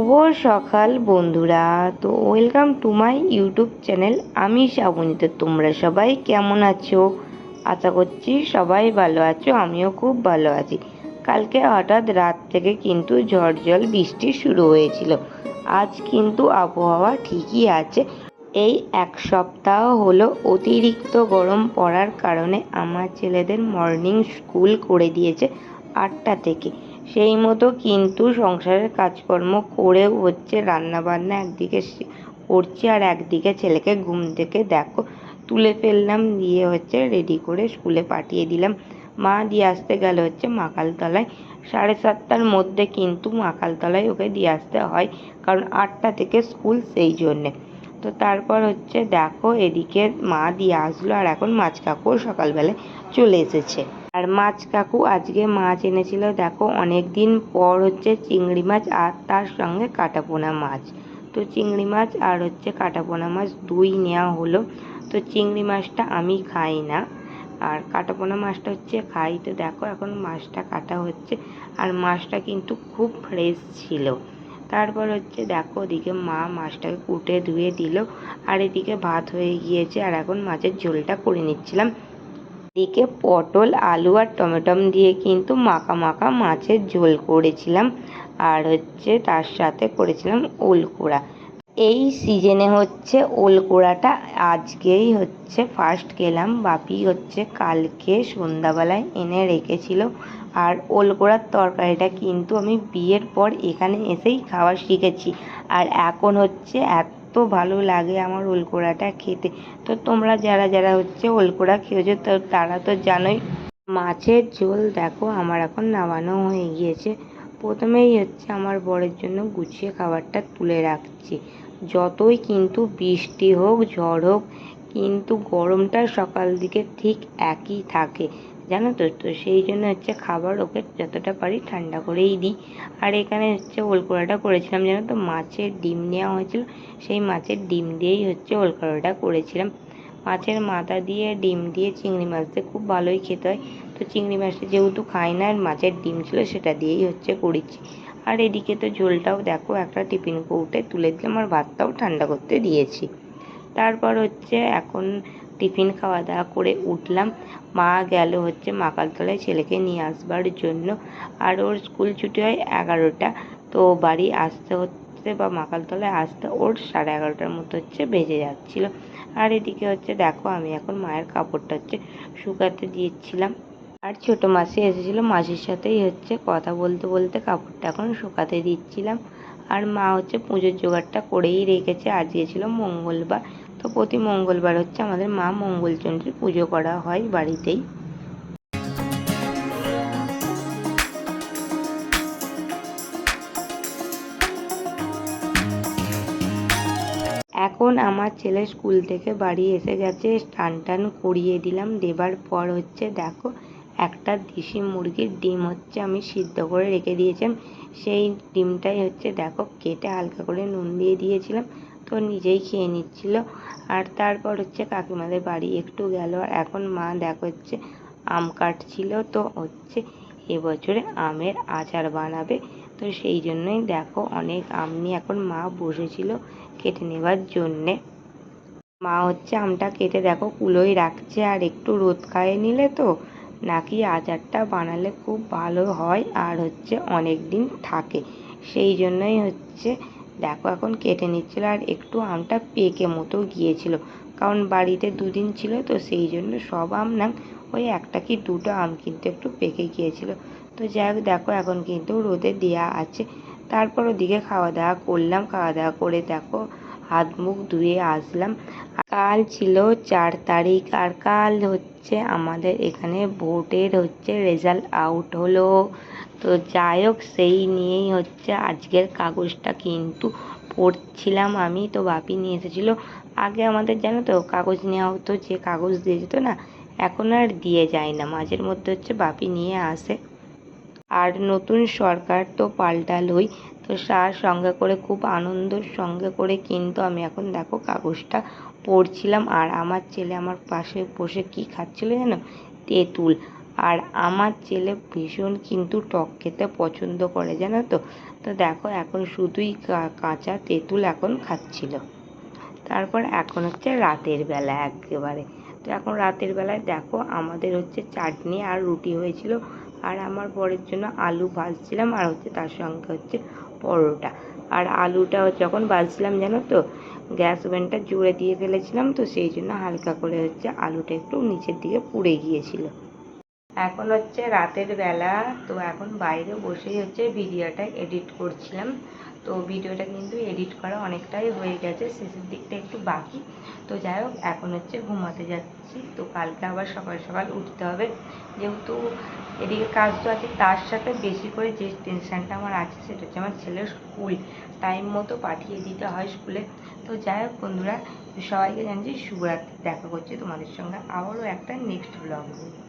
শুভ সকাল বন্ধুরা। তো welcome to my YouTube channel. আমি শ্রাবণী। তো তোমরা সবাই কেমন আছো? আশা করছি সবাই ভালো আছো, আমিও খুব ভালো আছি। কালকে হঠাৎ রাত থেকে কিন্তু ঝড় জল বৃষ্টি শুরু হয়েছিল। আজ কিন্তু আবহাওয়া ঠিকই আছে। এই এক সপ্তাহ হলো অতিরিক্ত গরম পড়ার কারণে আমার ছেলেদের মর্নিং স্কুল করে দিয়েছে 8টা থেকে। সেই মতো কিন্তু সংসারের কাজকর্ম করেও হচ্ছে, রান্নাবান্না একদিকে করছি আর একদিকে ছেলেকে ঘুম থেকে দেখো তুলে ফেললাম, দিয়ে হচ্ছে রেডি করে স্কুলে পাঠিয়ে দিলাম। মা দিয়ে আসতে গেল হচ্ছে মাকালতলায়। 7:30টার মধ্যে কিন্তু মাকালতলায় ওকে দিয়ে আসতে হয়, কারণ 8টা থেকে স্কুল, সেই জন্যে। তো তারপর হচ্ছে দেখো এদিকে মা দিয়ে আসলো, আর এখন মাছ কাকুও সকালবেলায় চলে এসেছে। আর মাছ কাকু আজকে মাছ এনেছিল দেখো, অনেক দিন পর হচ্ছে চিংড়ি মাছ আর তার সঙ্গে কাটাপোনা মাছ। তো চিংড়ি মাছ আর হচ্ছে কাটাপোনা মাছ দুই নেওয়া হলো। তো চিংড়ি মাছটা আমি খাই না, আর কাটাপোনা মাছটা হচ্ছে খাই। তো দেখো এখন মাছটা কাটা হচ্ছে, আর মাছটা কিন্তু খুব ফ্রেশ ছিল। তারপর হচ্ছে দেখো ওদিকে মা মাছটাকে কুটে ধুয়ে দিল, আর এদিকে ভাত হয়ে গিয়েছে, আর এখন মাছের ঝোলটা করে নিচ্ছিলাম। এদিকে পটল, আলু আর টমেটো দিয়ে কিন্তু মাখা মাখা মাছের ঝোল করেছিলাম, আর হচ্ছে তার সাথে করেছিলাম ওল কোড়া। এই সিজনে হচ্ছে ওল কোড়াটা আজকেই হচ্ছে ফার্স্ট খেলাম। বাপি হচ্ছে কালকে সন্ধ্যাবেলায় এনে রেখেছিল। আর ওল কোড়ার তরকারিটা কিন্তু আমি বিয়ের পর এখানে এসেই খাওয়া শিখেছি, আর এখন হচ্ছে এত ভালো লাগে আমার ওল কোড়াটা খেতে। তো তোমরা যারা যারা হচ্ছে ওল কোড়া খেয়েছো তো তারা তো জানোই। মাছের ঝোল দেখো আমার এখন নামানো হয়ে গিয়েছে। প্রথমেই হচ্ছে আমার বরের জন্য গুছিয়ে খাবারটা তুলে রাখছি। যতই কিন্তু বৃষ্টি হোক, ঝড় হোক, কিন্তু গরমটা সকাল দিকে ঠিক একই থাকে, জানো তো। তো সেই জন্য হচ্ছে খাবার ওকে যতটা পারি ঠান্ডা করেই দিই। আর এখানে হচ্ছে ওল কোড়াটা করেছিলাম জানো তো, মাছের ডিম নেওয়া হয়েছিল, সেই মাছের ডিম দিয়েই হচ্ছে ওল কোড়াটা করেছিলাম। মাছের মাথা দিয়ে ডিম দিয়ে চিংড়ি মাছ দিয়ে খুব ভালোই খেতে হয়। তো চিংড়ি মাছটা যেহেতু খাই না, আর মাছের ডিম ছিল সেটা দিয়েই হচ্ছে করেছি। আর এদিকে তো ঝোলটাও দেখো একটা টিফিন কৌটায় তুলে দিলাম, আর ভাতটাও ঠান্ডা করতে দিয়েছি। তারপর হচ্ছে এখন টিফিন খাওয়া দাওয়া করে উঠলাম। মা গেল হচ্ছে মাকালতলায় ছেলেকে নিয়ে আসবার জন্য, আর ওর স্কুল ছুটি হয় 11টা। তো বাড়ি আসতে হচ্ছে বা মাকালতলায় আসতে ওর 11:30টার মতো হচ্ছে বেজে যাচ্ছিল। আর এদিকে হচ্ছে দেখো আমি এখন মায়ের কাপড়টা হচ্ছে শুকাতে দিয়েছিলাম, আর ছোটো মাসি এসেছিলো, মাসির সাথেই হচ্ছে কথা বলতে বলতে কাপড়টা এখন শুকাতে দিচ্ছিলাম। আর মা হচ্ছে পুজোর জোগাড়টা করেই রেখেছে। আজকে ছিল মঙ্গলবার, তো প্রতি মঙ্গলবার হচ্ছে আমাদের মা মঙ্গলচণ্ডীর পুজো করা হয় বাড়িতেই। এখন আমার ছেলে স্কুল থেকে বাড়ি এসে গেছে, স্নান টান করিয়ে দিলাম। দেবার পর হচ্ছে দেখো একটা দেশি মুরগির ডিম হচ্ছে আমি সিদ্ধ করে রেখে দিয়েছিলাম, সেই ডিমটাই হচ্ছে দেখো কেটে হালকা করে নুন দিয়ে দিয়েছিলাম, তো নিজেই খেয়ে নিচ্ছিল। আর তারপর হচ্ছে কাকিমাদের বাড়ি একটু গেল, আর এখন মা দেখো হচ্ছে আম কাটছিল, তো হচ্ছে এবছরে আমের আচার বানাবে। তো সেই জন্যই দেখো অনেক আম নিয়ে এখন মা বসেছিল কেটে নেবার জন্যে। মা হচ্ছে আমটা কেটে দেখো কুলোই রাখছে, আর একটু রোদ খাইয়ে নিলে তো নাকি আচারটা বানালে খুব ভালো হয়, আর হচ্ছে অনেক দিন থাকে, সেই জন্যই হচ্ছে দেখো এখন কেটে নিচ্ছিল। আর একটু আমটা পেকে মতো গিয়েছিল, কারণ বাড়িতে দুদিন ছিল, তো সেই জন্য সব আম না, ওই একটা কি দুটো আম কিন্তু একটু পেকে গিয়েছিল। তো যাই হোক দেখো এখন কিন্তু রোদে দেওয়া আছে। তারপর ওদিকে খাওয়া দাওয়া করলাম, খাওয়া দাওয়া করে দেখো হাত মুখ ধুয়ে আসলাম। কাল ছিল 4 তারিখ, আর কাল হচ্ছে আমাদের এখানে ভোটের হচ্ছে রেজাল্ট আউট হলো। তো যাই হোক সেই নিয়েই হচ্ছে আজকের কাগজটা কিন্তু পড়ছিলাম আমি। তো বাপি নিয়ে এসেছিল। আগে আমাদের জানো তো কাগজ নেওয়া হতো, যে কাগজ দিয়ে যেত না, এখন আর দিয়ে যায় না, মাঝের মধ্যে হচ্ছে বাপি নিয়ে আসে। আর নতুন সরকার তো পাল্টালোই, তো তার সঙ্গে করে খুব আনন্দের সঙ্গে করে কিন্তু আমি এখন দেখো কাগজটা পড়ছিলাম। আর আমার ছেলে আমার পাশে বসে কি খাচ্ছিল জানো, তেঁতুল। আর আমার ছেলে ভীষণ কিন্তু টক খেতে পছন্দ করে, জানো তো। তো দেখো এখন শুধুই কাঁচা তেঁতুল এখন খাচ্ছিল। তারপর এখন হচ্ছে রাতের বেলা একেবারে। তো এখন রাতের বেলায় দেখো আমাদের হচ্ছে চাটনি আর রুটি হয়েছিল, আর আমার বরের জন্য আলু ভাজছিলাম, আর হচ্ছে তার সঙ্গে হচ্ছে পরোটা। আর আলুটা যখন ভাজছিলাম জানো তো, গ্যাস ওভেনটা জুড়ে দিয়ে ফেলেছিলাম, তো সেই জন্য হালকা করে হচ্ছে আলুটা একটু নিচের দিকে পুড়ে গিয়েছিল। এখন হচ্ছে রাতের বেলা, তো এখন বাইরে বসেই হচ্ছে ভিডিওটা এডিট করছিলাম। তো ভিডিওটা কিন্তু এডিট করা অনেকটাই হয়ে গেছে, শেষের দিকটা একটু বাকি। তো যাই হোক এখন হচ্ছে ঘুমাতে যাচ্ছি। তো কালকে আবার সকাল সকাল উঠতে হবে, যেহেতু এদিকে কাজ তো আছে, তার সাথে বেশি করে যে টেনশানটা আমার আছে সেটা হচ্ছে আমার ছেলের স্কুল টাইম মতো পাঠিয়ে দিতে হয় স্কুলে। তো যাই হোক বন্ধুরা, সবাইকে জানছি শুভরাত্রি। দেখা করছি তোমাদের সঙ্গে আবারও একটা নেক্সট ব্লগ নিয়ে।